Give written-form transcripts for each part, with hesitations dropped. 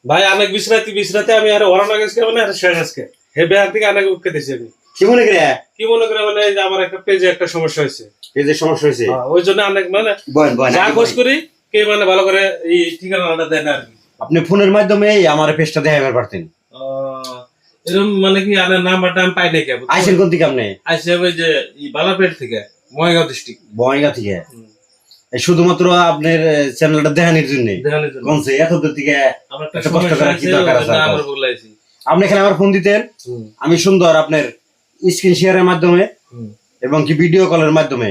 ভাই অনেক বিশ্রাতে আমি আর ওরানা গেছি মানে আর শেষ আজকে হে বেহার থেকে অনেক উঠকে দিছি আমি। কি মনে করে মানে এই যে আমার একটা পেজে একটা সমস্যা হয়েছে, পেজের সমস্যা হয়েছে? ওই জন্য অনেক মানে যা খোঁজ করি কে মানে ভালো করে এই ঠিকানাটা দেয় না আর কি। আপনি ফোনের মাধ্যমে আমার পেজটা দেখাইবার পারতেন। এরকম মানে কি আমার নাম্বারটা আমি পাই নাই কেবল। আইসেন কোন থেকে আপনি? আইসে ওই যে বালাপেট থেকে, বঙ্গাইগাঁও ডিস্ট্রিক্ট বঙ্গাইগাঁও থেকে। শুধুমাত্র আপনার চ্যানেলটা দেখানোর জন্য কোনছে এত দূর থেকে এত কষ্ট করা কি দরকার আছে? আপনি এখানে আমার ফোন দিতেন, আমি সুন্দর আপনার স্ক্রিন শেয়ারের মাধ্যমে এবং কি ভিডিও কলের মাধ্যমে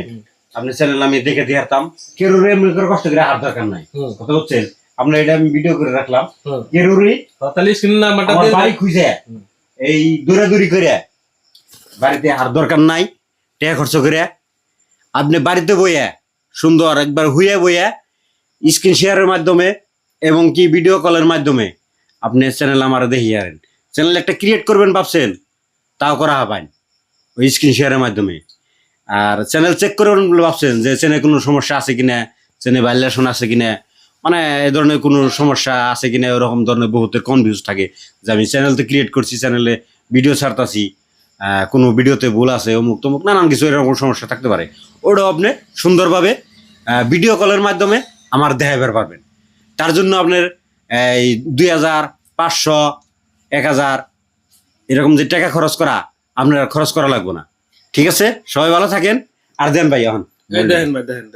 আপনার চ্যানেল আমি দেখে দিয়ে হারতাম। কেরুরে এমনি করে কষ্ট করে হার দরকার নাই, কথা হচ্ছেন? আপনার এটা আমি ভিডিও করে রাখলাম। কেরুরি আমার বাড়ি খুঁজে এই দৌড়াদৌড়ি করে বাড়িতে হার দরকার নাই, টাকা খরচ করে আপনি বাড়িতে বইয়া সুন্দর একবার হুইয়া বইয়া স্ক্রিন শেয়ারের মাধ্যমে এবং কি ভিডিও কলের মাধ্যমে আপনি চ্যানেল আমার দেখিয়ে আরেন। চ্যানেল একটা ক্রিয়েট করবেন ভাবছেন, তাও করা হবেন ওই স্ক্রিন শেয়ারের মাধ্যমে। আর চ্যানেল চেক করবেন বলে ভাবছেন যে চ্যানেলে কোনো সমস্যা আছে কিনা, চ্যানেলে ভাইলেশন আছে কিনা, মানে এই ধরনের কোনো সমস্যা আছে কিনা, ওরকম ধরনের বহুতের কনফিউজ থাকে যে আমি চ্যানেল তো ক্রিয়েট করছি, চ্যানেলে ভিডিও ছাড়তাছি, কোনো ভিডিওতে ভুল আছে, অমুক তমুক নানান কিছু এরকম সমস্যা থাকতে পারে। ওটাও আপনি সুন্দরভাবে ভিডিও কলের মাধ্যমে আমার দেখাইবার পারবেন। তার জন্য আপনার এই 2000, 500, 1000 এরকম যে টাকা খরচ করা আপনার খরচ করা লাগবে না। ঠিক আছে, সবাই ভালো থাকেন। আর দেন ভাই এখন দেখেন।